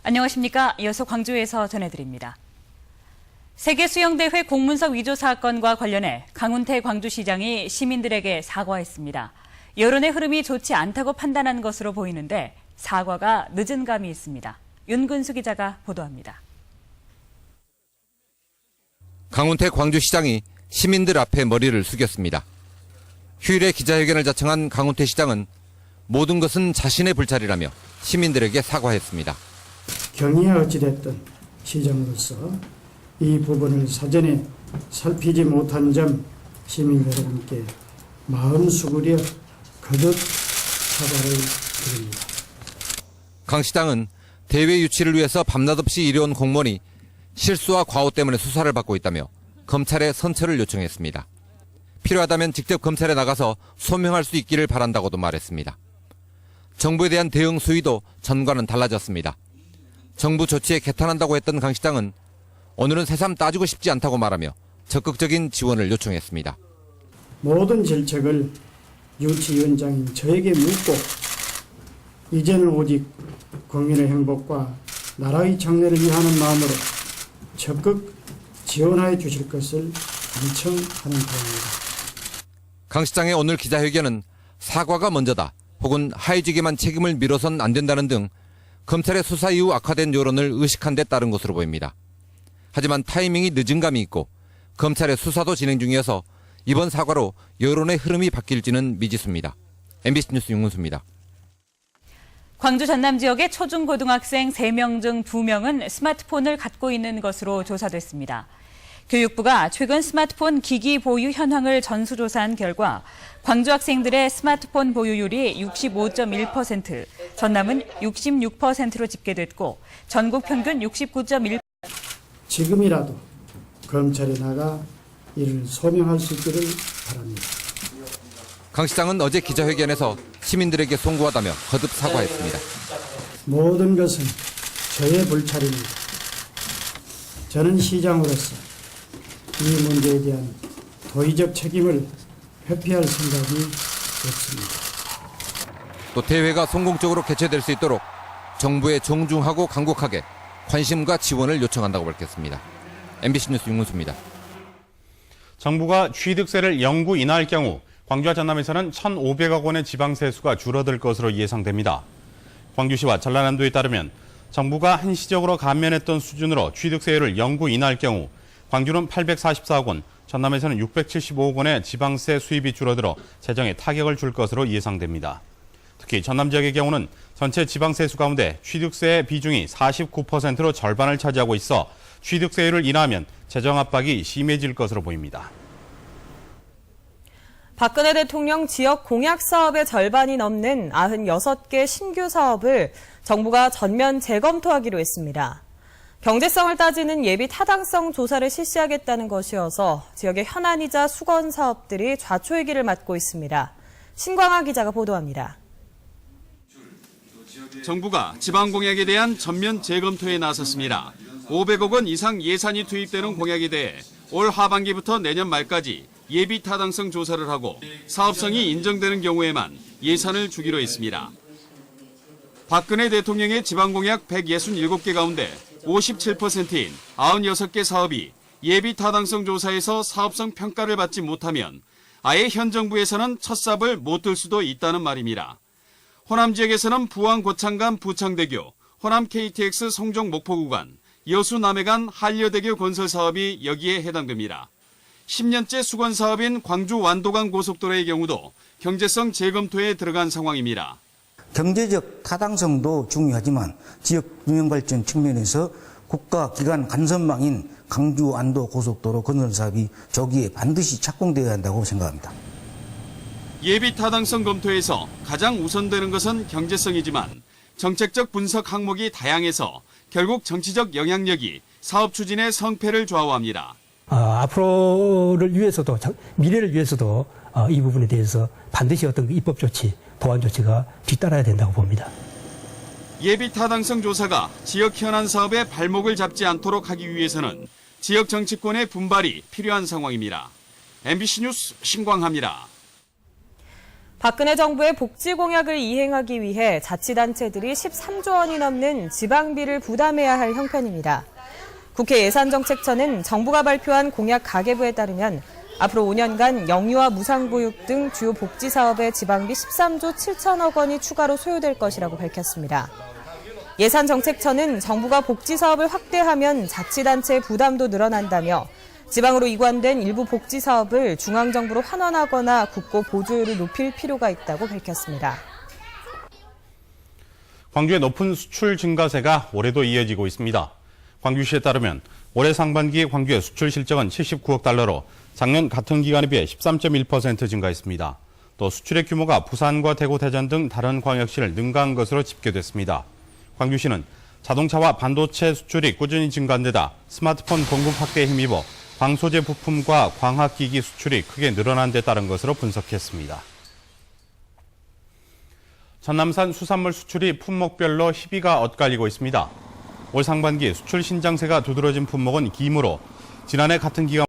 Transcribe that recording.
안녕하십니까. 이어서 광주에서 전해드립니다. 세계수영대회 공문서 위조 사건과 관련해 강훈태 광주시장이 시민들에게 사과했습니다. 여론의 흐름이 좋지 않다고 판단한 것으로 보이는데 사과가 늦은 감이 있습니다. 윤근수 기자가 보도합니다. 강훈태 광주시장이 시민들 앞에 머리를 숙였습니다. 휴일에 기자회견을 자청한 강훈태 시장은 모든 것은 자신의 불찰이라며 시민들에게 사과했습니다. 경위에 어찌됐든 시장으로서 이 부분을 사전에 살피지 못한 점 시민 여러분께 마음 수그려 거듭 사과를 드립니다. 강 시장은 대회 유치를 위해서 밤낮없이 일해온 공무원이 실수와 과오 때문에 수사를 받고 있다며 검찰에 선처를 요청했습니다. 필요하다면 직접 검찰에 나가서 소명할 수 있기를 바란다고도 말했습니다. 정부에 대한 대응 수위도 전과는 달라졌습니다. 정부 조치에 개탄한다고 했던 강 시장은 오늘은 새삼 따지고 싶지 않다고 말하며 적극적인 지원을 요청했습니다. 모든 질책을 유치위원장인 저에게 묻고 이제는 오직 국민의 행복과 나라의 장래를 위하는 마음으로 적극 지원하여 주실 것을 간청하는 바입니다. 강 시장의 오늘 기자회견은 사과가 먼저다 혹은 하이직에만 책임을 미뤄선 안 된다는 등 검찰의 수사 이후 악화된 여론을 의식한 데 따른 것으로 보입니다. 하지만 타이밍이 늦은 감이 있고 검찰의 수사도 진행 중이어서 이번 사과로 여론의 흐름이 바뀔지는 미지수입니다. MBC 뉴스 윤근수입니다. 광주 전남 지역의 초중고등학생 3명 중 2명은 스마트폰을 갖고 있는 것으로 조사됐습니다. 교육부가 최근 스마트폰 기기 보유 현황을 전수조사한 결과 광주 학생들의 스마트폰 보유율이 65.1%, 전남은 66%로 집계됐고 전국 평균 69.1%. 지금이라도 검찰에 나가 이를 소명할 수 있기를 바랍니다. 강 시장은 어제 기자회견에서 시민들에게 송구하다며 거듭 사과했습니다. 모든 것은 저의 불찰입니다. 저는 시장으로서 이 문제에 대한 도의적 책임을 회피할 생각이 없습니다. 또 대회가 성공적으로 개최될 수 있도록 정부에 정중하고 강곡하게 관심과 지원을 요청한다고 밝혔습니다. MBC 뉴스 윤근수입니다. 정부가 취득세를 영구 인하할 경우 광주와 전남에서는 1,500억 원의 지방세수가 줄어들 것으로 예상됩니다. 광주시와 전라남도에 따르면 정부가 한시적으로 감면했던 수준으로 취득세율을 영구 인하할 경우 광주는 844억 원, 전남에서는 675억 원의 지방세 수입이 줄어들어 재정에 타격을 줄 것으로 예상됩니다. 특히 전남 지역의 경우는 전체 지방세수 가운데 취득세의 비중이 49%로 절반을 차지하고 있어 취득세율을 인하하면 재정 압박이 심해질 것으로 보입니다. 박근혜 대통령 지역 공약 사업의 절반이 넘는 96개 신규 사업을 정부가 전면 재검토하기로 했습니다. 경제성을 따지는 예비 타당성 조사를 실시하겠다는 것이어서 지역의 현안이자 수건 사업들이 좌초의 맞고 있습니다. 신광하 기자가 보도합니다. 정부가 지방 공약에 대한 전면 재검토에 나섰습니다. 500억 원 이상 예산이 투입되는 공약에 대해 올 하반기부터 내년 말까지 예비 타당성 조사를 하고 사업성이 인정되는 경우에만 예산을 주기로 했습니다. 박근혜 대통령의 지방 공약 167개 가운데 57%인 96개 사업이 예비 타당성 조사에서 사업성 평가를 받지 못하면 아예 현 정부에서는 첫 삽을 못 들 수도 있다는 말입니다. 호남 지역에서는 부안 고창간 부창대교, 호남 KTX 송정 목포 구간, 여수 남해간 한려대교 건설 사업이 여기에 해당됩니다. 10년째 수건 사업인 광주 완도간 고속도로의 경우도 경제성 재검토에 들어간 상황입니다. 경제적 타당성도 중요하지만 지역 균형발전 측면에서 국가기관 간선망인 광주 안도 고속도로 건설 사업이 조기에 반드시 착공되어야 한다고 생각합니다. 예비 타당성 검토에서 가장 우선되는 것은 경제성이지만 정책적 분석 항목이 다양해서 결국 정치적 영향력이 사업 추진의 성패를 좌우합니다. 앞으로를 위해서도 미래를 위해서도 이 부분에 대해서 반드시 어떤 입법 조치, 보완 조치가 뒤따라야 된다고 봅니다. 예비 타당성 조사가 지역 현안 사업에 발목을 잡지 않도록 하기 위해서는 지역 정치권의 분발이 필요한 상황입니다. MBC 뉴스 신광하입니다. 박근혜 정부의 복지 공약을 이행하기 위해 자치단체들이 13조 원이 넘는 지방비를 부담해야 할 형편입니다. 국회 예산정책처는 정부가 발표한 공약 가계부에 따르면 앞으로 5년간 영유아 무상보육 등 주요 복지 사업에 지방비 13조 7천억 원이 추가로 소요될 것이라고 밝혔습니다. 예산정책처는 정부가 복지 사업을 확대하면 자치단체의 부담도 늘어난다며 지방으로 이관된 일부 복지 사업을 중앙정부로 환원하거나 국고 보조율을 높일 필요가 있다고 밝혔습니다. 광주의 높은 수출 증가세가 올해도 이어지고 있습니다. 광주시에 따르면 올해 상반기 광주의 수출 실적은 79억 달러로 작년 같은 기간에 비해 13.1% 증가했습니다. 또 수출의 규모가 부산과 대구, 대전 등 다른 광역시를 능가한 것으로 집계됐습니다. 광주시는 자동차와 반도체 수출이 꾸준히 증가한 데다 스마트폰 공급 확대에 힘입어 광소재 부품과 광학기기 수출이 크게 늘어난 데 따른 것으로 분석했습니다. 전남산 수산물 수출이 품목별로 희비가 엇갈리고 있습니다. 올 상반기 수출 신장세가 두드러진 품목은 김으로 지난해 같은 기간